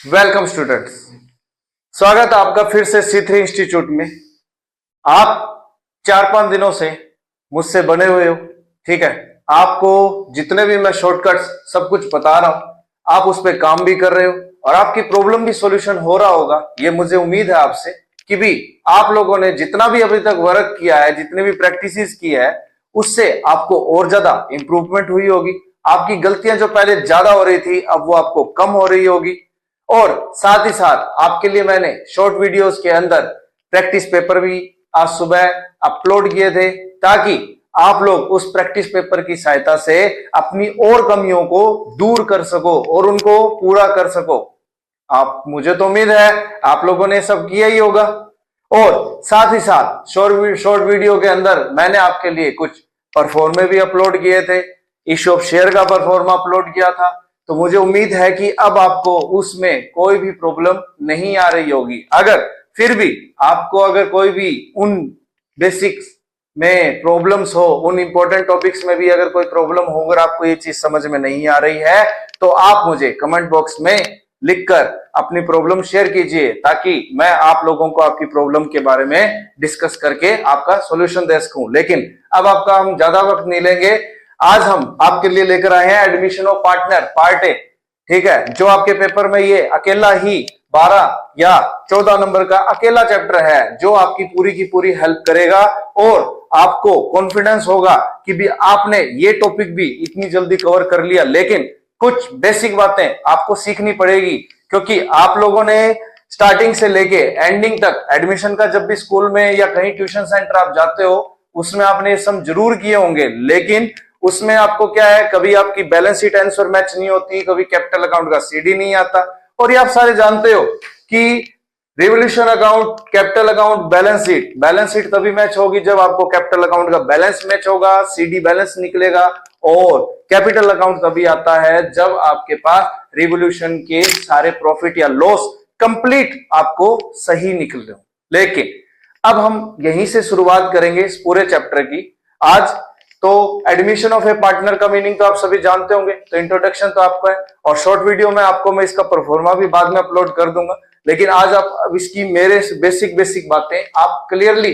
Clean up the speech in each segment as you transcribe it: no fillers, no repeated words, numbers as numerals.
Welcome students, स्वागत है आपका फिर से C3 इंस्टीट्यूट में। आप 4-5 दिनों से मुझसे बने हुए हो, ठीक है। आपको जितने भी मैं शॉर्टकट्स सब कुछ बता रहा हूं, आप उस पर काम भी कर रहे हो और आपकी प्रॉब्लम भी सॉल्यूशन हो रहा होगा। ये मुझे उम्मीद है आपसे कि भी आप लोगों ने जितना भी अभी तक वर्क किया है, जितने भी प्रैक्टिस की है, उससे आपको और ज्यादा इंप्रूवमेंट हुई होगी। आपकी गलतियां जो पहले ज्यादा हो रही थी, अब वो आपको कम हो रही होगी। और साथ ही साथ आपके लिए मैंने शॉर्ट वीडियोस के अंदर प्रैक्टिस पेपर भी आज सुबह अपलोड किए थे, ताकि आप लोग उस प्रैक्टिस पेपर की सहायता से अपनी और कमियों को दूर कर सको और उनको पूरा कर सको। आप मुझे तो उम्मीद है आप लोगों ने सब किया ही होगा। और साथ ही साथ शॉर्ट वीडियो के अंदर मैंने आपके लिए कुछ परफॉर्मे भी अपलोड किए थे। इशू ऑफ शेयर का परफॉर्मा अपलोड किया था, तो मुझे उम्मीद है कि अब आपको उसमें कोई भी प्रॉब्लम नहीं आ रही होगी। अगर फिर भी आपको अगर कोई भी उन बेसिक्स में प्रॉब्लम्स हो, उन इंपॉर्टेंट टॉपिक्स में भी अगर कोई प्रॉब्लम हो, अगर आपको ये चीज समझ में नहीं आ रही है, तो आप मुझे कमेंट बॉक्स में लिखकर अपनी प्रॉब्लम शेयर कीजिए, ताकि मैं आप लोगों को आपकी प्रॉब्लम के बारे में डिस्कस करके आपका सॉल्यूशन दे सकूं। लेकिन अब आपका हम ज्यादा वक्त नहीं लेंगे। आज हम आपके लिए लेकर आए हैं admission of partner part A, ठीक है। जो आपके पेपर में ये अकेला ही 12 या 14 नंबर का अकेला चैप्टर है, जो आपकी पूरी की पूरी हेल्प करेगा और आपको कॉन्फिडेंस होगा कि भी आपने ये टॉपिक भी इतनी जल्दी कवर कर लिया। लेकिन कुछ बेसिक बातें आपको सीखनी पड़ेगी, क्योंकि आप लोगों ने स्टार्टिंग से लेके एंडिंग तक एडमिशन का जब भी स्कूल में या कहीं ट्यूशन सेंटर आप जाते हो, उसमें आपने ये सम जरूर किए होंगे। लेकिन उसमें आपको क्या है, कभी आपकी बैलेंस शीट आंसर मैच नहीं होती, कभी कैपिटल अकाउंट का सीडी नहीं आता। और ये आप सारे जानते हो कि revolution account, capital account, balance sheet तभी मैच होगी जब आपको कैपिटल अकाउंट का बैलेंस मैच होगा, सीडी बैलेंस निकलेगा। और कैपिटल अकाउंट तभी आता है जब आपके पास रिवोल्यूशन के सारे प्रॉफिट या लॉस कंप्लीट आपको सही निकल रहे हो। लेकिन अब हम यहीं से शुरुआत करेंगे इस पूरे चैप्टर की। आज तो एडमिशन ऑफ ए पार्टनर का मीनिंग तो आप सभी जानते होंगे, तो इंट्रोडक्शन तो आपका है, और शॉर्ट वीडियो में आपको मैं इसका परफॉर्मा भी बाद में अपलोड कर दूंगा। लेकिन आज आप अब इसकी मेरे बेसिक बातें आप क्लियरली,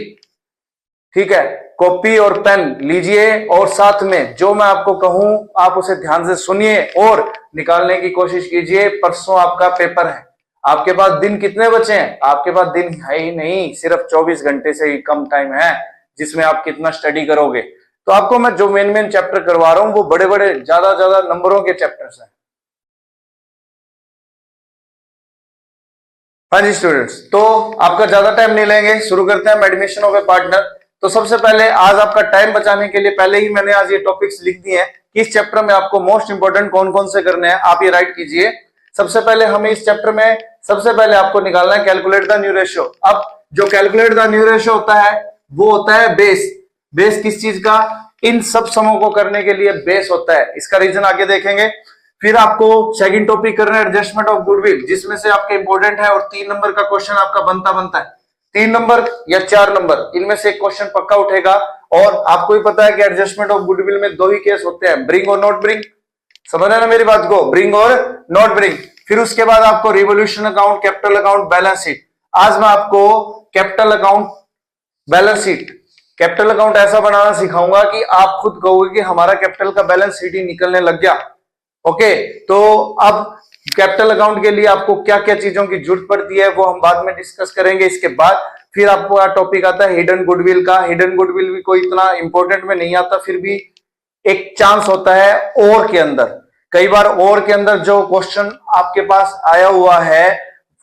ठीक है, कॉपी और पेन लीजिए और साथ में जो मैं आपको कहूं आप उसे ध्यान से सुनिए और निकालने की कोशिश कीजिए। परसों आपका पेपर है, आपके पास दिन कितने बचे हैं? आपके पास दिन है ही नहीं, सिर्फ 24 घंटे से ही कम टाइम है जिसमें आप कितना स्टडी करोगे। तो आपको मैं जो मेन चैप्टर करवा रहा हूं वो बड़े बड़े ज्यादा नंबरों के चैप्टर्स हैं। हाँ जी स्टूडेंट्स, तो आपका ज्यादा टाइम नहीं लेंगे, शुरू करते हैं एडमिशन ऑफ ए पार्टनर। तो सबसे पहले आज आपका टाइम बचाने के लिए पहले ही मैंने आज ये टॉपिक्स लिख दिए हैं कि इस चैप्टर में आपको मोस्ट इंपोर्टेंट कौन कौन से करने हैं, आप ये राइट कीजिए। सबसे पहले हमें इस चैप्टर में सबसे पहले आपको निकालना है कैलकुलेट द न्यू रेशियो। अब जो कैलकुलेट द न्यू रेशियो होता है वो होता है बेस किस चीज का? इन सब समों को करने के लिए बेस होता है। इसका रीजन आगे देखेंगे। फिर आपको सेकंड टॉपिक करना है एडजस्टमेंट ऑफ गुडविल, जिसमें से आपके इंपॉर्टेंट है और 3 नंबर का क्वेश्चन आपका बनता है। 3 नंबर या 4 नंबर, इनमें से एक क्वेश्चन पक्का उठेगा। और आपको ही पता है कि एडजस्टमेंट ऑफ गुडविल में 2 ही केस होते हैं, ब्रिंग और नॉट ब्रिंग। समझ रहे ना मेरी बात को? ब्रिंग और नॉट ब्रिंग। फिर उसके बाद आपको revolution account, capital account, balance sheet. आज मैं आपको capital account, balance sheet, capital account ऐसा बनाना सिखाऊंगा कि आप खुद कहोगे कि हमारा कैपिटल का बैलेंस शीट ही निकलने लग गया। ओके, तो अब कैपिटल अकाउंट के लिए आपको क्या क्या चीजों की जरूरत पड़ती है वो हम बाद में डिस्कस करेंगे। इसके बाद फिर आपको टॉपिक आता है हिडन गुडविल का। हिडन गुडविल भी कोई इतना इंपॉर्टेंट में नहीं आता, फिर भी एक चांस होता है और के अंदर। कई बार और के अंदर जो क्वेश्चन आपके पास आया हुआ है,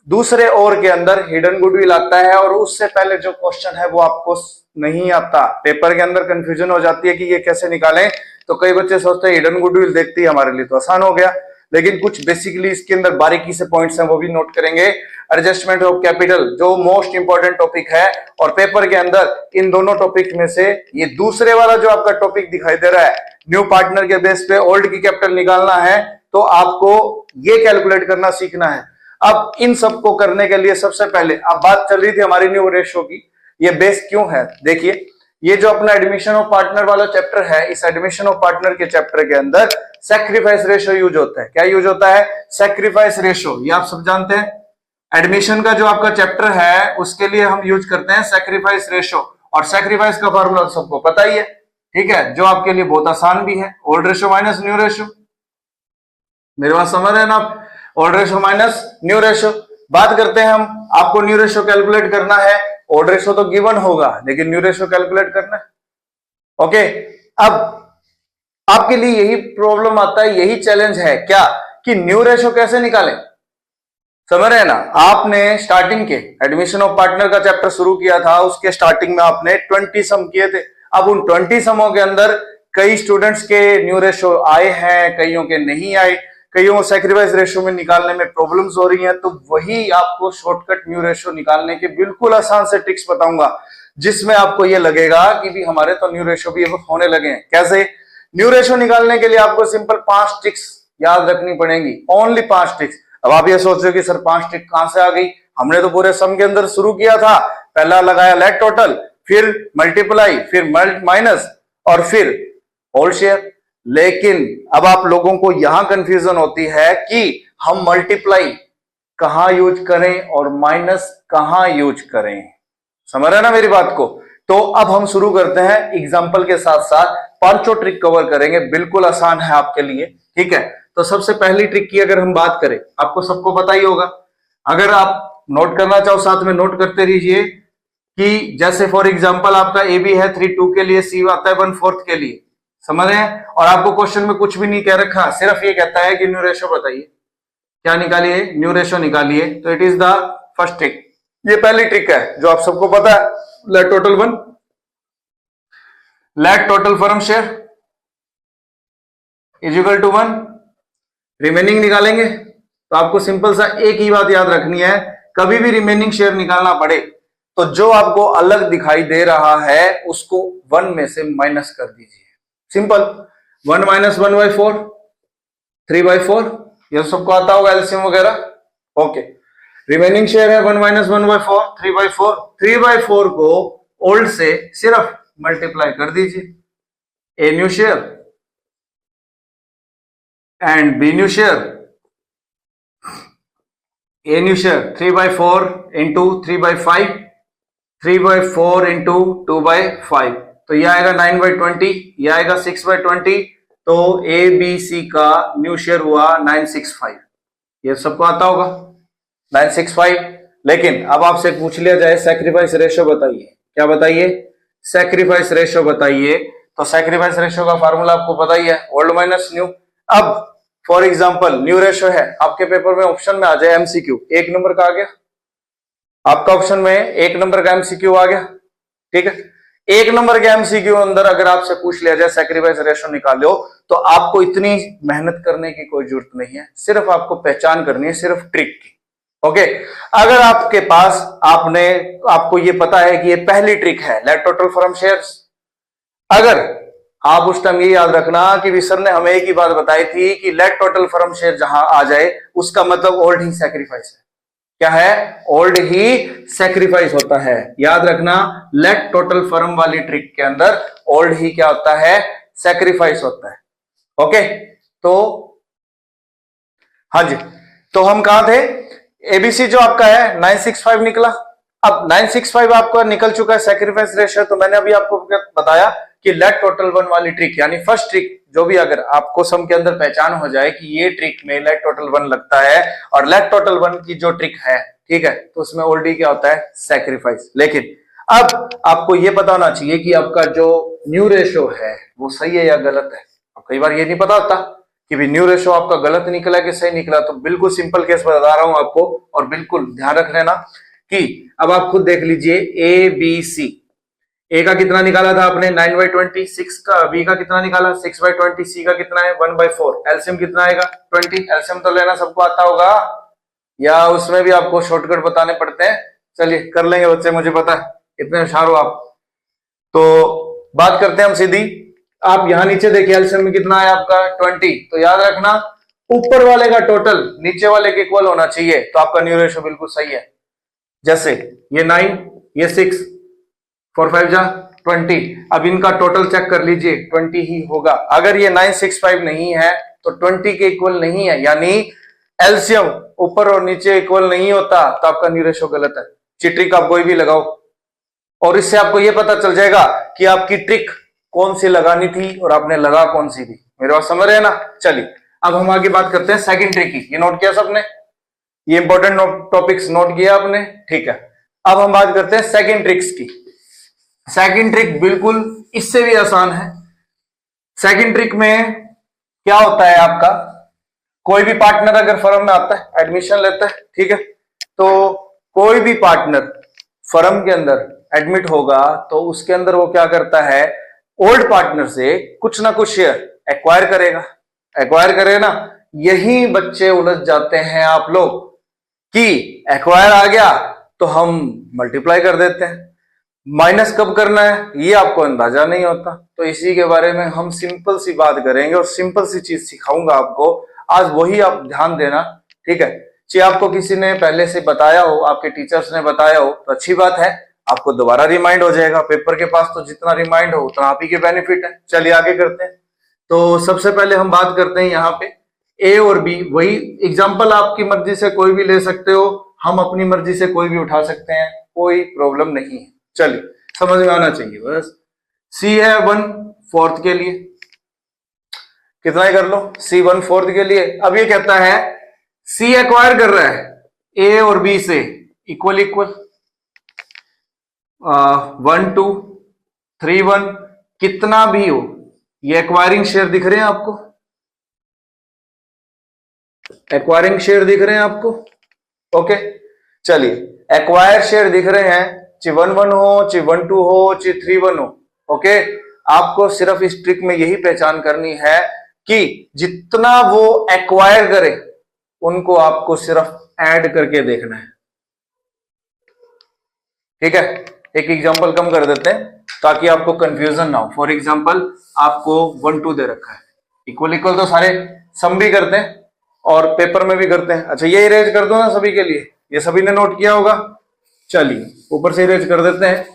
दूसरे और के अंदर हिडन गुडविल आता है और उससे पहले जो क्वेश्चन है वो आपको नहीं आता। पेपर के अंदर कंफ्यूजन हो जाती है कि ये कैसे निकालें। तो कई बच्चे सोचते हैं हिडन गुडविल देखते ही हमारे लिए तो आसान हो गया, लेकिन कुछ बेसिकली इसके अंदर बारीकी से पॉइंट्स हैं वो भी नोट करेंगे। एडजस्टमेंट ऑफ कैपिटल जो मोस्ट इंपॉर्टेंट टॉपिक है, और पेपर के अंदर इन दोनों टॉपिक में से ये दूसरे वाला जो आपका टॉपिक दिखाई दे रहा है, न्यू पार्टनर के बेस पे ओल्ड की कैपिटल निकालना है, तो आपको ये कैलकुलेट करना सीखना है। अब इन सबको करने के लिए सबसे पहले अब बात चल रही थी हमारी न्यू रेशियो की, ये बेस क्यों है? देखिए, ये जो अपना एडमिशन ऑफ पार्टनर वाला चैप्टर है, इस एडमिशन ऑफ पार्टनर के चैप्टर के अंदर सैक्रिफाइस रेशियो यूज होता है। क्या यूज होता है? Sacrifice ratio. ये आप सब जानते हैं, एडमिशन का जो आपका चैप्टर है उसके लिए हम यूज करते हैं सैक्रिफाइस रेशियो, और सैक्रिफाइस का फॉर्मूला सबको पता ही है, ठीक है, जो आपके लिए बहुत आसान भी है, old ratio minus new ratio. मेरे बात समझ रहे हैं ना आप? Old ratio minus new ratio. बात करते हैं हम, आपको न्यू रेशियो कैलकुलेट करना है, ओल्ड रेशियो तो गिवन होगा लेकिन न्यू रेशियो कैलकुलेट करना है। ओके, अब आपके लिए यही प्रॉब्लम आता है, यही चैलेंज है क्या कि न्यू रेशियो कैसे निकालें। समझ रहे हैं ना? आपने स्टार्टिंग के एडमिशन ऑफ पार्टनर का चैप्टर शुरू किया था, उसके स्टार्टिंग में आपने 20 सम किए थे। अब उन 20 समों के अंदर कई स्टूडेंट्स के न्यू रेशियो आए हैं, कईयों के नहीं आए, कईयों को सैक्रिफाइस रेशियो में निकालने में प्रॉब्लम्स हो रही हैं। तो वही आपको शॉर्टकट न्यू रेशियो निकालने के बिल्कुल आसान से ट्रिक्स बताऊंगा, जिसमें आपको ये लगेगा कि भी हमारे तो न्यू रेशियो भी होने लगे हैं। कैसे? न्यू रेशियो निकालने के लिए आपको सिंपल 5 ट्रिक्स याद रखनी पड़ेंगी, ओनली 5 ट्रिक्स। अब आप ये सोच रहे हो कि सर 5 ट्रिक कहां से आ गई, हमने तो पूरे सम के अंदर शुरू किया था, पहला लगाया लेट टोटल, फिर मल्टीप्लाई, फिर माइनस और फिर होल शेयर। लेकिन अब आप लोगों को यहां कंफ्यूजन होती है कि हम मल्टीप्लाई कहां यूज करें और माइनस कहां यूज करें। समझ रहे हैं ना मेरी बात को? तो अब हम शुरू करते हैं, एग्जाम्पल के साथ साथ 5 ट्रिक कवर करेंगे, बिल्कुल आसान है आपके लिए, ठीक है। तो सबसे पहली ट्रिक की अगर हम बात करें, आपको सबको पता ही होगा, अगर आप नोट करना चाहो साथ में नोट करते रहिए कि जैसे फॉर एग्जांपल आपका ए बी है 3/2 के लिए, सी आता है 1/4 के लिए। समझ रहे हैं? और आपको क्वेश्चन में कुछ भी नहीं कह रखा, सिर्फ ये कहता है कि न्यू रेशियो बताइए, क्या निकालिए? न्यू रेशियो निकालिए। तो it is the first trick. ये पहली ट्रिक है जो आप सबको पता है, let total 1, let total firm share is equal to 1, remaining निकालेंगे। तो आपको सिंपल सा एक ही बात याद रखनी है, कभी भी रिमेनिंग शेयर निकालना पड़े तो जो आपको अलग दिखाई दे रहा है उसको 1 में से माइनस कर दीजिए। सिंपल, 1 माइनस 1/4, 3/4, ये सबको आता होगा एलसीएम वगैरह। ओके, रिमेनिंग शेयर है 1 माइनस 1/4, 3/4, 3/4 को ओल्ड से सिर्फ मल्टीप्लाई कर दीजिए। A new share and B new share, A new share 3/4 into 3/5, 3/4 into 2/5, तो ये आएगा 9/20, ये आएगा 6/20। तो ए बी सी का न्यू शेयर हुआ 965, ये सबको आता होगा 965। लेकिन अब आपसे पूछ लिया जाए सैक्रिफाइस रेशियो बताइए, क्या बताइए? सैक्रिफाइस रेशियो बताइए। तो सैक्रिफाइस रेशियो का फार्मूला आपको पता ही है, ओल्ड माइनस न्यू। अब फॉर एग्जांपल न्यू रेशियो है, आपके पेपर में ऑप्शन में आ जाए एमसीक्यू, 1 नंबर का आ गया आपका ऑप्शन में, 1 नंबर का एमसीक्यू आ गया, ठीक है। 1 नंबर के एमसीक्यू अंदर अगर आपसे पूछ लिया जाए सैक्रिफाइस रेशियो निकालो, तो आपको इतनी मेहनत करने की कोई जरूरत नहीं है, सिर्फ आपको पहचान करनी है, सिर्फ ट्रिक की। ओके, अगर आपके पास आपको ये पता है कि ये पहली ट्रिक है लेट टोटल फ्रॉम शेयर्स, अगर आप उस टाइम ये याद रखना कि सर ने हमें एक ही बात बताई थी कि लेट टोटल फर्म शेयर जहां आ जाए उसका मतलब ओल्ड ही सैक्रिफाइस है। क्या है? ओल्ड ही सैक्रिफाइस होता है। याद रखना, लेट टोटल फर्म वाली ट्रिक के अंदर ओल्ड ही क्या होता है? सैक्रिफाइस होता है। ओके, तो हाँ जी, तो हम कहां थे? एबीसी जो आपका है 965 निकला। अब 965 आपका निकल चुका है सैक्रिफाइस रेशियो। तो मैंने अभी आपको बताया कि लेट टोटल 1 वाली ट्रिक, यानी फर्स्ट ट्रिक जो भी अगर आपको सम के अंदर पहचान हो जाए कि ये ट्रिक में लेट टोटल 1 लगता है और लेट टोटल 1 की जो ट्रिक है, ठीक है, तो उसमें ओल्ड क्या होता है? सैक्रिफाइस। लेकिन अब आपको ये पता होना चाहिए कि आपका जो न्यू रेशियो है वो सही है या गलत है। अब कई बार ये नहीं पता होता कि भी न्यू रेशियो आपका गलत निकला कि सही निकला। तो बिल्कुल सिंपल केस बता रहा हूं आपको, और बिल्कुल ध्यान रख लेना कि अब आप खुद देख लीजिए, ए बी सी, ए का कितना निकाला था आपने? 9/20, 6 का, बी का कितना निकाला? 6/20, सी का कितना है? 1/4, एलसीएम कितना आएगा? 20। एलसीएम तो लेना सबको आता होगा, या उसमें भी आपको शॉर्टकट बताने पड़ते हैं? चलिए कर लेंगे बच्चे, मुझे पता है इतने होशियार हो आप। तो बात करते हैं हम सीधी, आप यहां नीचे देखिए एलसीएम में कितना है आपका? 20। तो याद रखना ऊपर वाले का टोटल नीचे वाले के इक्वल होना चाहिए, तो आपका न्यू रेशियो बिल्कुल सही है। जैसे ये 9, ये 6, 4 5 जा 20। अब इनका टोटल चेक कर लीजिए, 20 ही होगा। अगर ये 965 नहीं है तो 20 के इक्वल नहीं है, यानी एलसीएम ऊपर और नीचे इक्वल नहीं होता, तो आपका न्यू रेशो गलत है। ट्रिक आप कोई भी लगाओ और इससे आपको यह पता चल जाएगा कि आपकी ट्रिक कौन सी लगानी थी और आपने लगा कौन सी थी। मेरे बात समझ रहे हैं ना। चलिए अब हम आगे बात करते हैं सेकंड ट्रिक की। ये नोट किया सबने, ये इंपॉर्टेंट टॉपिक्स नोट किया आपने, ठीक है। अब हम बात करते हैं सेकंड ट्रिक्स की। सेकंड ट्रिक बिल्कुल इससे भी आसान है। सेकंड ट्रिक में क्या होता है, आपका कोई भी पार्टनर अगर फर्म में आता है, एडमिशन लेता है, ठीक है, तो कोई भी पार्टनर फर्म के अंदर एडमिट होगा तो उसके अंदर वो क्या करता है, ओल्ड पार्टनर से कुछ ना कुछ शेयर एक्वायर करेगा। एक्वायर करे ना, यही बच्चे उलझ जाते हैं आप लोग कि एक्वायर आ गया तो हम मल्टीप्लाई कर देते हैं, माइनस कब करना है ये आपको अंदाजा नहीं होता। तो इसी के बारे में हम सिंपल सी बात करेंगे और सिंपल सी चीज सिखाऊंगा आपको आज, वही आप ध्यान देना, ठीक है। चाहे आपको किसी ने पहले से बताया हो, आपके टीचर्स ने बताया हो तो अच्छी बात है, आपको दोबारा रिमाइंड हो जाएगा। पेपर के पास तो जितना रिमाइंड हो उतना आप ही के बेनिफिट है। चलिए आगे करते हैं। तो सबसे पहले हम बात करते हैं यहाँ पे ए और बी, वही एग्जाम्पल आपकी मर्जी से कोई भी ले सकते हो, हम अपनी मर्जी से कोई भी उठा सकते हैं, कोई प्रॉब्लम नहीं है। चलिए समझ में आना चाहिए बस। सी है 1/4 के लिए, कितना ही कर लो, सी 1/4 के लिए। अब ये कहता है सी एक्वायर कर रहा है ए और बी से इक्वल इक्वल 1 2 3 1, कितना भी हो, ये एक्वायरिंग शेयर दिख रहे हैं आपको, एक्वायरिंग शेयर दिख रहे हैं आपको, ओके। चलिए एक्वायर शेयर दिख रहे हैं, चाहे 1 1 हो, चाहे 1 2 हो, चाहे 3 1 हो, ओके। आपको सिर्फ इस ट्रिक में यही पहचान करनी है कि जितना वो एक्वायर करे उनको आपको सिर्फ ऐड करके देखना है, ठीक है। एक एग्जांपल कम कर देते हैं ताकि आपको कंफ्यूजन ना हो। फॉर एग्जांपल आपको 1 2 दे रखा है, इक्वल इक्वल तो सारे सम भी करते हैं और पेपर में भी करते हैं। अच्छा ये इरेज कर दो ना सभी के लिए, ये सभी ने नोट किया होगा। चलिए ऊपर से इरेज कर देते हैं,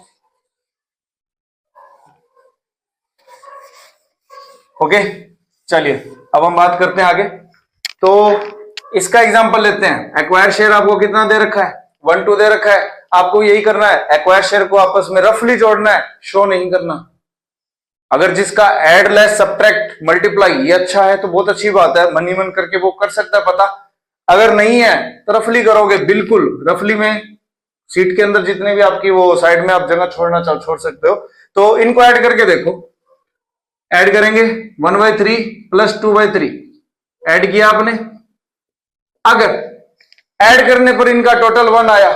ओके। चलिए अब हम बात करते हैं आगे। तो इसका एग्जांपल लेते हैं। एक्वायर शेयर आपको कितना दे रखा है, 1 2 दे रखा है। आपको यही करना है, एक्वायर शेयर को आपस में रफली जोड़ना है, शो नहीं करना। अगर जिसका ऐड लेस सब्ट्रैक्ट मल्टीप्लाई ये अच्छा है तो बहुत अच्छी बात है, मनी मन करके वो कर सकता है पता। अगर नहीं है तो रफली करोगे, बिल्कुल रफली में सीट के अंदर जितने भी आपकी वो साइड में आप जगह छोड़ना चाहो छोड़ सकते हो। तो इनको ऐड करके देखो, ऐड करेंगे 1/3 प्लस 2/3, ऐड किया आपने। अगर ऐड करने पर इनका टोटल 1 आया,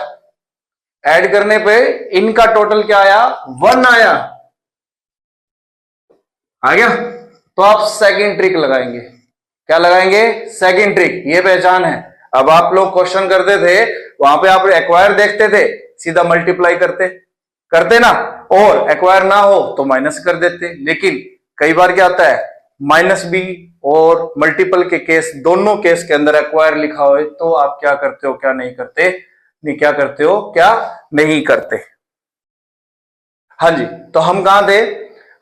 ऐड करने पे इनका टोटल क्या आया, 1 आया, आ गया, तो आप सेकंड ट्रिक लगाएंगे। क्या लगाएंगे, सेकंड ट्रिक, ये पहचान है। अब आप लोग क्वेश्चन करते थे वहां पे आप एक्वायर देखते थे, सीधा मल्टीप्लाई करते करते ना, और एक्वायर ना हो तो माइनस कर देते। लेकिन कई बार क्या आता है, माइनस भी और मल्टीपल के केस, दोनों केस के अंदर एक्वायर लिखा हो तो आप क्या करते हो, क्या नहीं करते, नहीं क्या करते हो, क्या नहीं करते। हाँ जी, तो हम कहां थे,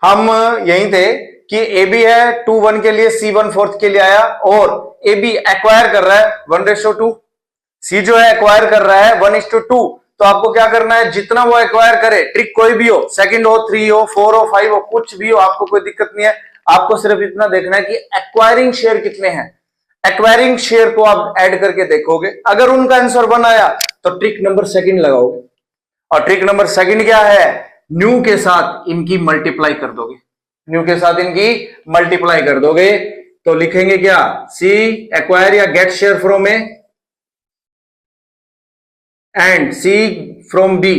हम यही थे कि ए बी है 2 1 के लिए, सी 1/4 के लिए आया, और ए बी एक्वायर कर रहा है 1:2, सी जो है एक्वायर कर रहा है 1:2। तो आपको क्या करना है, जितना वो एक्वायर करे, ट्रिक कोई भी हो, सेकंड हो, 3 हो, 4 हो, 5 हो, कुछ भी हो, आपको कोई दिक्कत नहीं है। आपको सिर्फ इतना देखना है कि एक्वायरिंग शेयर कितने हैं। एक्वायरिंग शेयर को आप ऐड करके देखोगे, अगर उनका आंसर 1 आया तो ट्रिक नंबर सेकंड लगाओगे, और ट्रिक नंबर सेकंड क्या है, न्यू के साथ इनकी मल्टीप्लाई कर दोगे, न्यू के साथ इनकी मल्टीप्लाई कर दोगे। तो लिखेंगे क्या, सी एक्वायर या get share from A and C from B,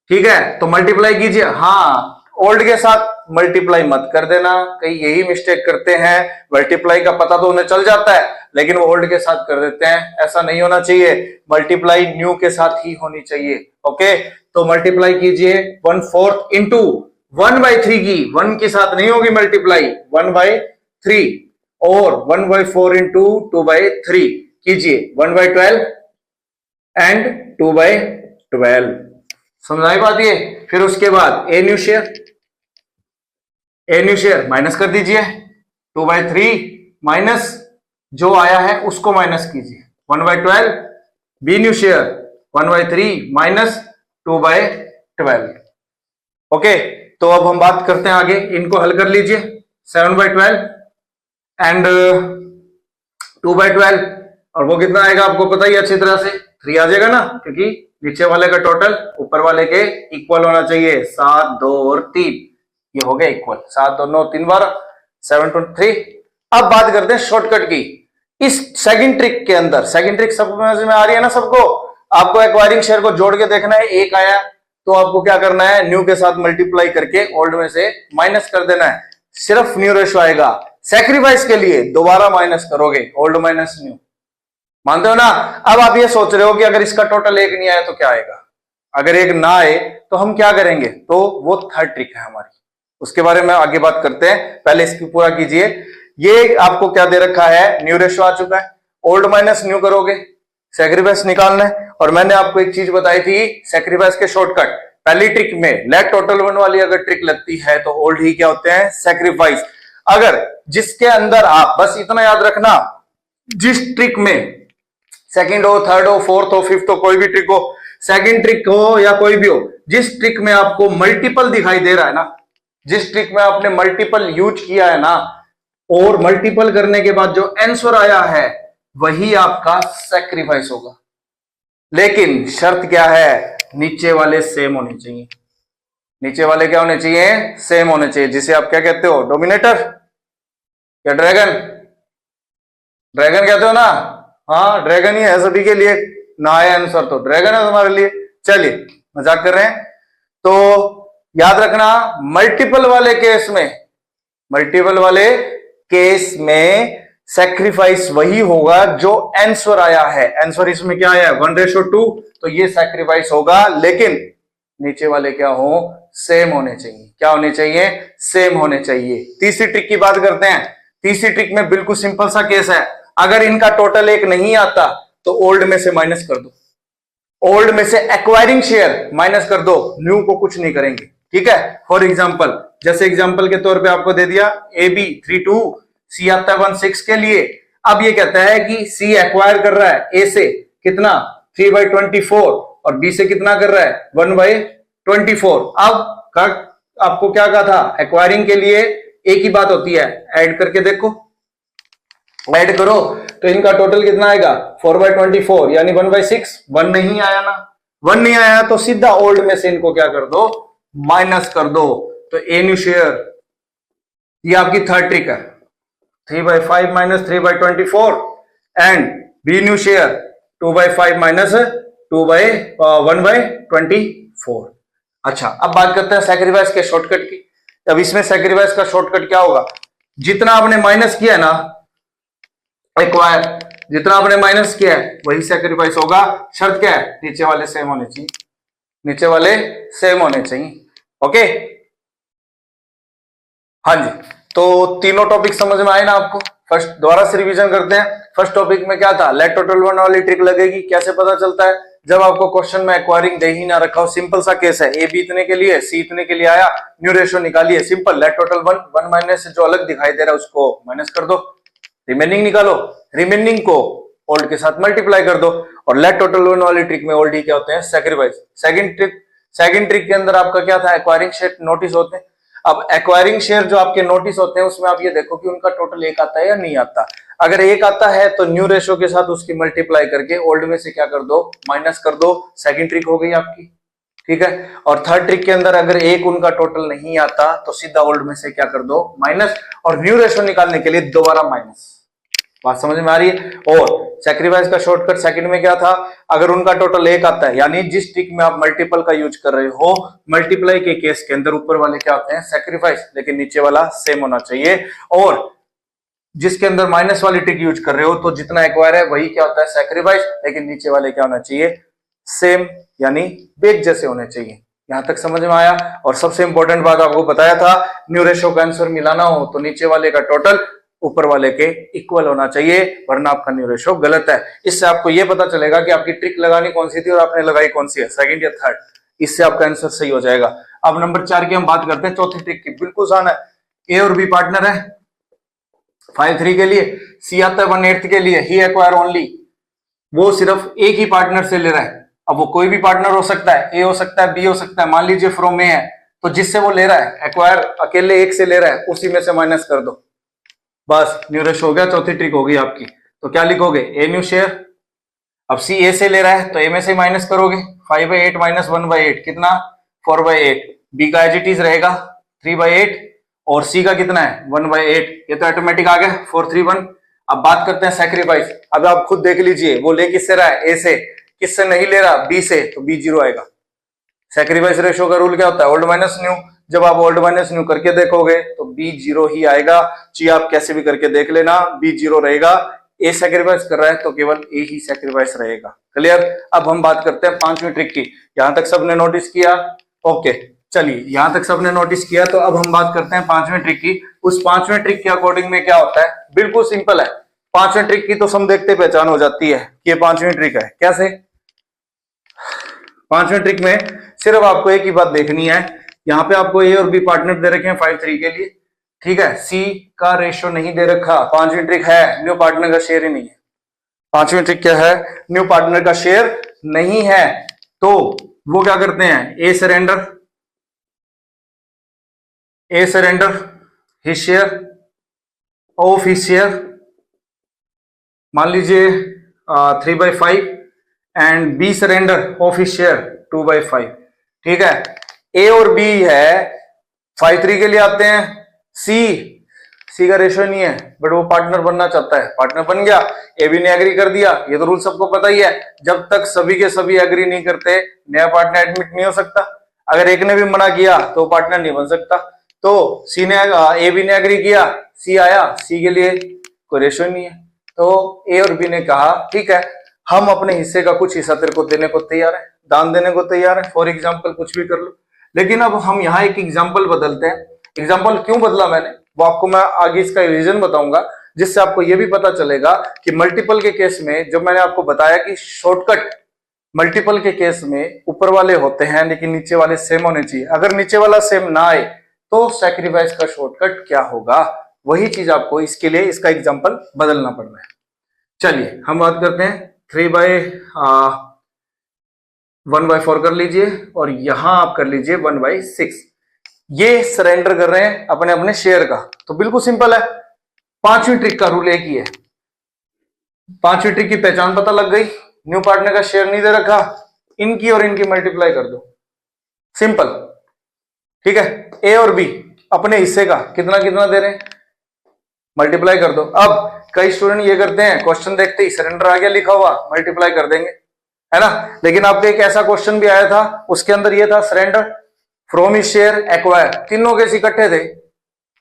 ठीक है। तो मल्टीप्लाई कीजिए, हाँ ओल्ड के साथ मल्टीप्लाई मत कर देना, कई यही मिस्टेक करते हैं, मल्टीप्लाई का पता तो उन्हें चल जाता है लेकिन वो ओल्ड के साथ कर देते हैं, ऐसा नहीं होना चाहिए। मल्टीप्लाई न्यू के साथ ही होनी चाहिए, ओके। तो मल्टीप्लाई कीजिए 1/4 इंटू 1/3 की, 1 के साथ नहीं होगी मल्टीप्लाई, 1/3, और 1/4 इंटू 2/3 कीजिए 1/12 एंड 2/12। समझाई बात ये। फिर उसके बाद ए new share, A new share minus कर दीजिए 2/3 माइनस जो आया है उसको माइनस कीजिए, 1/12 B new share 1/3 minus 2/12। Okay, तो अब हम बात करते हैं आगे, इनको हल कर लीजिए। 7/12 एंड 2/12 और वो कितना आएगा आपको पता ही अच्छी तरह से 3 आ जाएगा ना, क्योंकि नीचे वाले का टोटल ऊपर वाले के इक्वल होना चाहिए। 7 2 और 3 ये हो गया इक्वल, 7 और 9 3 बार 7 2 3। अब बात करते हैं शॉर्टकट की। इस सेकंड ट्रिक के अंदर, सेकंड ट्रिक सब समझ में आ रही है ना सबको? आपको एक्वायरिंग शेयर को जोड़ के देखना है, एक आया तो आपको क्या करना है, न्यू के साथ मल्टीप्लाई करके ओल्ड में से माइनस कर देना है, सिर्फ न्यू रेशो आएगा। सैक्रिफाइस के लिए दोबारा माइनस करोगे, ओल्ड माइनस न्यू, मानते हो ना? अब आप ये सोच रहे हो कि अगर इसका टोटल एक नहीं आया तो क्या आएगा, अगर एक ना आए तो हम क्या करेंगे, तो वो थर्ड ट्रिक है हमारी, उसके बारे में आगे बात करते हैं। पहले इसकी पूरा कीजिए। ये आपको क्या दे रखा है, न्यू रेशो आ चुका है, ओल्ड माइनस न्यू करोगे, सैक्रिफाइस निकालना है। और मैंने आपको एक चीज बताई थी सैक्रिफाइस के शॉर्टकट, पहली ट्रिक में लेट टोटल वन वाली अगर ट्रिक लगती है तो ओल्ड ही क्या होते हैं, सैक्रिफाइस। अगर जिसके अंदर आप बस इतना याद रखना, जिस ट्रिक में सेकंड हो, थर्ड हो, फोर्थ हो, फिफ्थ हो, कोई भी ट्रिक हो, सेकंड ट्रिक हो या कोई भी हो, जिस ट्रिक में आपको मल्टीपल दिखाई दे रहा है ना, जिस ट्रिक में आपने मल्टीपल यूज किया है ना, और मल्टीपल करने के बाद जो आंसर आया है वही आपका सैक्रिफाइस होगा। लेकिन शर्त क्या है, नीचे वाले सेम होने चाहिए। नीचे वाले क्या होने चाहिए, सेम होने चाहिए, जिसे आप क्या कहते हो, डोमिनेटर या ड्रैगन। ड्रैगन कहते हो ना, हाँ ड्रैगन ही है सभी के लिए, ना आया आंसर तो ड्रैगन है तुम्हारे लिए। चलिए मजाक कर रहे हैं। तो याद रखना, मल्टीपल वाले केस में, मल्टीपल वाले केस में सैक्रिफाइस वही होगा जो आंसर आया है। आंसर इसमें क्या आया है, 1:2, तो ये सैक्रिफाइस होगा। लेकिन नीचे वाले क्या हो, सेम होने चाहिए। क्या होने चाहिए, सेम होने चाहिए। तीसरी ट्रिक की बात करते हैं। तीसरी ट्रिक में बिल्कुल सिंपल सा केस है, अगर इनका टोटल एक नहीं आता तो ओल्ड में से माइनस कर दो, ओल्ड में से एक्वायरिंग शेयर माइनस कर दो, न्यू को कुछ नहीं करेंगे, ठीक है। फॉर एग्जांपल, जैसे एग्जांपल के तौर पे आपको दे दिया AB 32, C आता है 16 के लिए। अब ये कहता है कि C एक्वायर कर रहा है A से कितना, 3/24, और B से कितना कर रहा है, 1/24। अब आपको क्या कहा था, एक्वायरिंग के लिए एक ही बात होती है, ऐड करके देखो, ऐड करो तो इनका टोटल कितना आएगा, 4/24 यानी 1/6। 1 नहीं आया ना, 1 नहीं आया तो सीधा ओल्ड में से इनको क्या कर दो, माइनस कर दो। तो ए न्यू शेयर, ये आपकी थर्ड ट्रिक है, 3/5 minus 3/24 and B new share 2/5 minus 1/24। अच्छा, अब बात करते हैं सैक्रिफाइस के शॉर्टकट की। अब इसमें सैक्रिफाइस का शॉर्टकट क्या होगा, जितना आपने माइनस किया है ना, एक्वायर जितना आपने माइनस किया है वही सैक्रिफाइस होगा। शर्त क्या है, नीचे वाले सेम होने चाहिए, नीचे वाले सेम होने चाहिए। ओके, हाँ जी। तो तीनों टॉपिक समझ में आए ना आपको? फर्स्ट दोबारा से रिवीजन करते हैं। फर्स्ट टॉपिक में क्या था, लेट टोटल वन वाली ट्रिक लगेगी। कैसे पता चलता है, जब आपको क्वेश्चन में एक्वायरिंग दे ही ना रखा हो। सिंपल सा केस है, ए बी इतने के लिए, सी इतने के लिए आया, न्यू रेशो निकालिए, simple. Let total one, 1 minus से जो अलग दिखाई दे रहा है उसको माइनस कर दो, रिमेनिंग निकालो, रिमेनिंग को ओल्ड के साथ मल्टीप्लाई कर दो। और लेट टोटल वन वाली ट्रिक में ओल्ड ही क्या होते हैं, सैक्रिफाइस। सेकंड ट्रिक के अंदर आपका क्या था, एक्वायरिंग शेयर नोटिस होते हैं। अब एक्वायरिंग शेयर जो आपके नोटिस होते हैं उसमें आप ये देखो कि उनका टोटल एक आता है या नहीं आता। अगर एक आता है तो न्यू रेशो के साथ उसकी मल्टीप्लाई करके ओल्ड में से क्या कर दो, माइनस कर दो। सेकंड ट्रिक हो गई आपकी, ठीक है। और थर्ड ट्रिक के अंदर अगर एक उनका टोटल नहीं आता तो सीधा ओल्ड में से क्या कर दो, माइनस, और न्यू रेशो निकालने के लिए दोबारा माइनस। बात समझ में आ रही है? और सैक्रिफाइस का शॉर्टकट सेकंड में क्या था, अगर उनका टोटल एक आता है, यानी जिस ट्रिक में आप मल्टीपल का यूज कर रहे हो, मल्टीप्लाई के केस के अंदर ऊपर वाले क्या होते हैं, सैक्रिफाइस, लेकिन नीचे वाला सेम होना चाहिए। और जिसके अंदर माइनस वाली ट्रिक यूज कर रहे हो तो जितना एक्वायर है वही क्या होता है, सैक्रिफाइस, लेकिन नीचे वाले क्या होना चाहिए, सेम, यानी बेग जैसे होने चाहिए। यहां तक समझ में आया? और सबसे इंपॉर्टेंट बात आपको बताया था, न्यू रेशो का आंसर मिलाना हो तो नीचे वाले का टोटल ऊपर वाले के इक्वल होना चाहिए, वरना आपका न्यू रेशो गलत है। इससे आपको यह पता चलेगा कि आपकी ट्रिक लगानी कौन सी थी और आपने लगाई कौन सी है, सेकंड या थर्ड। इससे आपका आंसर सही हो जाएगा। अब नंबर 4 की हम बात करते हैं, चौथी ट्रिक की। बिल्कुल आसान है, ए और बी पार्टनर है, 5:3 के लिए, सी आता है 1/8 के लिए, ही एक्वायर ओनली, वो सिर्फ एक ही पार्टनर से ले रहा है। अब वो कोई भी पार्टनर हो सकता है, ए हो सकता है, बी हो सकता है, मान लीजिए फ्रॉम ए है, तो जिससे वो ले रहा है एक्वायर अकेले एक से ले रहा है, उसी में से माइनस कर दो, बस न्यू रेशो हो गया। चौथी ट्रिक होगी आपकी, तो क्या लिखोगे, ए न्यू शेयर। अब सी ए से ले रहा है तो ए में से माइनस करोगे, 5/8 माइनस 1/8 कितना, 4/8। बी का एज इट इज रहेगा 3/8 और सी का कितना है 1/8, ये तो ऑटोमेटिक आ गया 431। अब बात करते हैं सैक्रिफाइस। अब आप खुद देख लीजिए वो ले किससे रहा है, ए से, किससे नहीं ले रहा, बी से, तो बी जीरो आएगा। सैक्रिफाइस रेशो का रूल क्या होता है, ओल्ड माइनस न्यू। जब आप ओल्ड माइनस न्यू करके देखोगे तो बी जीरो ही आएगा, चाहिए आप कैसे भी करके देख लेना, बी जीरो रहेगा। ए सैक्रिफाइस कर रहा है तो केवल ए ही सैक्रिफाइस रहेगा। क्लियर। अब हम बात करते हैं पांचवी ट्रिक की। यहां तक सबने नोटिस किया, ओके चलिए, यहां तक सबने नोटिस किया, तो अब हम बात करते हैं पांचवें ट्रिक की। उस पांचवें ट्रिक के अकॉर्डिंग में क्या होता है, बिल्कुल सिंपल है। पांचवें ट्रिक की तो सम देखते पहचान हो जाती है कि ये पांचवी ट्रिक है। कैसे, पांचवें ट्रिक में सिर्फ आपको एक ही बात देखनी है, यहाँ पे आपको ए और बी पार्टनर दे रखे हैं 5:3 के लिए, ठीक है, सी का रेशो नहीं दे रखा। पांचवी ट्रिक है न्यू पार्टनर का शेयर ही नहीं है। पांचवी ट्रिक क्या है, न्यू पार्टनर का शेयर नहीं है, तो वो क्या करते हैं, A surrender his share of his share, मान लीजिए 3/5 and B surrender of his share 2/5, ठीक है। ए और बी है 5:3 के लिए आते हैं, सी का रेशो नहीं है बट वो पार्टनर बनना चाहता है, पार्टनर बन गया, ए बी ने एग्री कर दिया। ये तो रूल सबको पता ही है, जब तक सभी के सभी एग्री नहीं करते नया पार्टनर एडमिट नहीं हो सकता। अगर एक ने भी मना किया तो पार्टनर नहीं बन सकता। तो सी ने ए बी ने एग्री किया, सी आया, सी के लिए कोई रेशो नहीं है, तो ए और बी ने कहा ठीक है हम अपने हिस्से का कुछ हिस्सा तेरे को देने को तैयार है, दान देने को तैयार है, फॉर एग्जाम्पल कुछ भी कर लो। लेकिन अब हम यहाँ एक एग्जाम्पल बदलते हैं। एग्जाम्पल क्यों बदला मैंने, वो आपको मैं आगे इसका रीजन बताऊंगा, जिससे आपको ये भी पता चलेगा कि मल्टीपल के केस में, जब मैंने आपको बताया कि शॉर्टकट मल्टीपल के केस में ऊपर वाले होते हैं लेकिन नीचे वाले सेम होने चाहिए, अगर नीचे वाला सेम ना आए तो सैक्रिफाइस का शॉर्टकट क्या होगा, वही चीज आपको इसके लिए इसका एग्जाम्पल बदलना पड़ रहा है। चलिए हम बात करते हैं 1/4 कर लीजिए और यहां आप कर लीजिए 1/6। ये सरेंडर कर रहे हैं अपने अपने शेयर का, तो बिल्कुल सिंपल है। पांचवी ट्रिक का रूल एक ही है, पांचवी ट्रिक की पहचान पता लग गई, न्यू पार्टनर का शेयर नहीं दे रखा, इनकी और इनकी मल्टीप्लाई कर दो, सिंपल, ठीक है। ए और बी अपने हिस्से का कितना कितना दे रहे हैं, मल्टीप्लाई कर दो। अब कई स्टूडेंट ये करते हैं, क्वेश्चन देखते ही सरेंडर आ गया लिखा हुआ, मल्टीप्लाई कर देंगे, है ना। लेकिन आपके एक ऐसा क्वेश्चन भी आया था, उसके अंदर ये था surrender from his share acquire, तीनों केस इकट्ठे थे,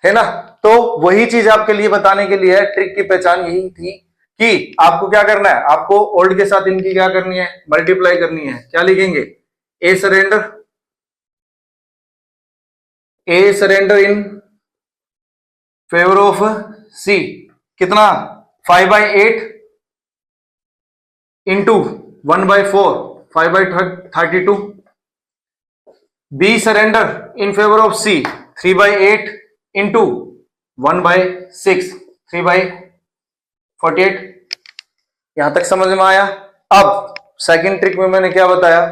है ना। तो वही चीज आपके लिए बताने के लिए ट्रिक की पहचान यही थी कि आपको क्या करना है, आपको ओल्ड के साथ इनकी क्या करनी है, मल्टीप्लाई करनी है। क्या लिखेंगे, A surrender in favour of C, कितना 5/8 into 1/4 5/32, B surrender in favour of C 3/8 into 1/6 3/48। यहां तक समझ में आया। अब सेकंड ट्रिक में मैंने क्या बताया,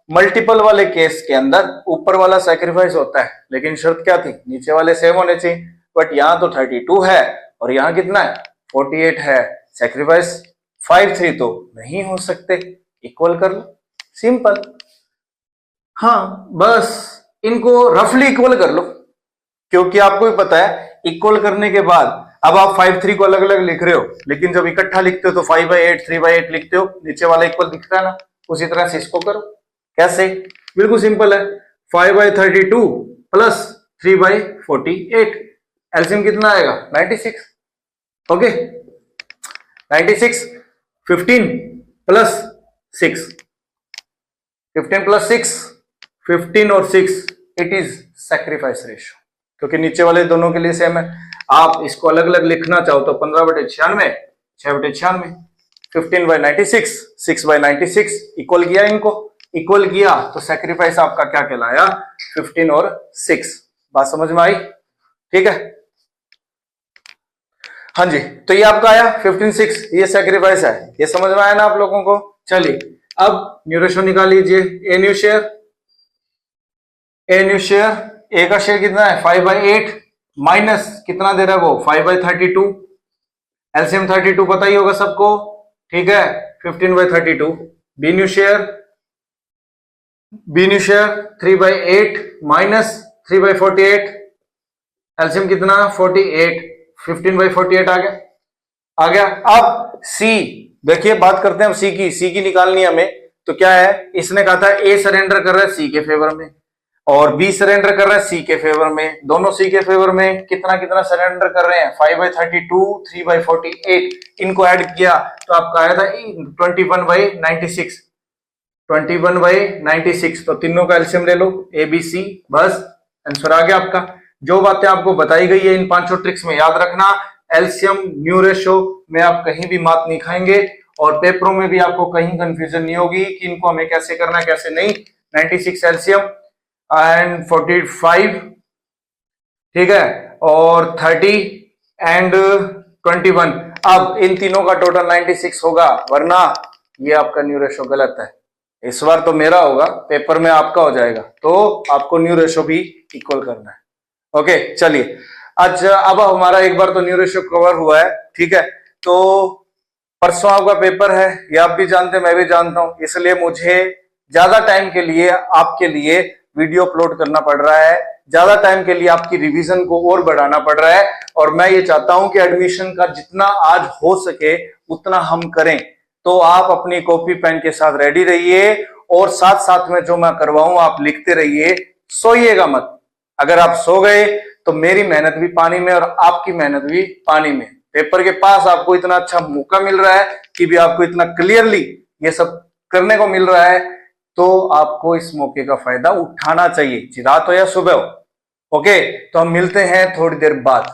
मल्टीपल वाले केस के अंदर ऊपर वाला सैक्रिफाइस होता है, लेकिन शर्त क्या थी, नीचे वाले सेम होने चाहिए। बट यहां तो 32 है और यहां कितना है 48 है, सैक्रिफाइस 5/3 तो नहीं हो सकते, इक्वल कर लो, सिंपल। हाँ बस इनको रफली इक्वल कर लो, क्योंकि आपको भी पता है इक्वल करने के बाद अब आप 5/3 को अलग अलग लिख रहे हो, लेकिन जब इकट्ठा लिखते हो तो 5/8 3/8 लिखते हो, नीचे वाला इक्वल दिखता है ना, उसी तरह से इसको करो। कैसे, बिल्कुल सिंपल है, 5/32 प्लस 3/48, एलसीएम कितना आएगा 96, ओके 96, 15 प्लस 6, 15 प्लस 6 15 और 6 इट इज सैक्रिफाइस रेशियो, क्योंकि नीचे वाले दोनों के लिए सेम है। आप इसको अलग अलग लिखना चाहो तो 15/96 6/96, 15/96 6/96 इक्वल किया, इनको इक्वल किया तो सैक्रिफाइस आपका क्या कहलाया 15 और 6। बात समझ में आई, ठीक है। हाँ जी, तो ये आपका आया 15/6, ये सैक्रिफाइस है, ये समझ में आया ना आप लोगों को। चलिए अब न्यू रेशो निकाल लीजिए। ए न्यू शेयर, ए का शेयर कितना है 5/8 माइनस कितना दे रहा है वो 5/32, एलसीएम 32 पता ही होगा सबको, ठीक है 15/32। B new share 3/8 minus 3/48, LCM कितना 48, 15/48 आ गया। अब सी देखिए, बात करते हैं अब सी की निकालनी है हमें। तो क्या है, इसने कहा था ए सरेंडर कर रहा है सी के फेवर में और बी सरेंडर कर रहा है सी के फेवर में, दोनों सी के फेवर में कितना कितना सरेंडर कर रहे हैं 5/32, 3/48, इनको ऐड किया तो आपका आया था 21/96, 21/96। तो तीनों का एलसीएम ले लो ए बी सी, बस आंसर आ गया आपका। जो बातें आपको बताई गई है इन पांचों ट्रिक्स में याद रखना, एलसीएम न्यू रेशो में आप कहीं भी मात नहीं खाएंगे और पेपरों में भी आपको कहीं कंफ्यूजन नहीं होगी कि इनको हमें कैसे करना है कैसे नहीं। 96 एलसीएम एंड 45, ठीक है, और 30 एंड 21। अब इन तीनों का टोटल 96 होगा, वरना ये आपका न्यू रेशो गलत है। इस बार तो मेरा होगा, पेपर में आपका हो जाएगा, तो आपको न्यू रेशो भी इक्वल करना है। ओके चलिए, अच्छा अब हमारा एक बार तो न्यू रेशो कवर हुआ है, ठीक है। तो परसों आपका पेपर है, ये आप भी जानते हैं मैं भी जानता हूं, इसलिए मुझे ज्यादा टाइम के लिए आपके लिए वीडियो अपलोड करना पड़ रहा है, ज्यादा टाइम के लिए आपकी रिवीजन को और बढ़ाना पड़ रहा है। और मैं ये चाहता हूं कि एडमिशन का जितना आज हो सके उतना हम करें। तो आप अपनी कॉपी पेन के साथ रेडी रहिए और साथ साथ में जो मैं करवाऊं आप लिखते रहिए, सोइएगा मत। अगर आप सो गए तो मेरी मेहनत भी पानी में और आपकी मेहनत भी पानी में। पेपर के पास आपको इतना अच्छा मौका मिल रहा है कि भी आपको इतना क्लियरली ये सब करने को मिल रहा है, तो आपको इस मौके का फायदा उठाना चाहिए, रात हो या सुबह हो। ओके, तो हम मिलते हैं थोड़ी देर बाद।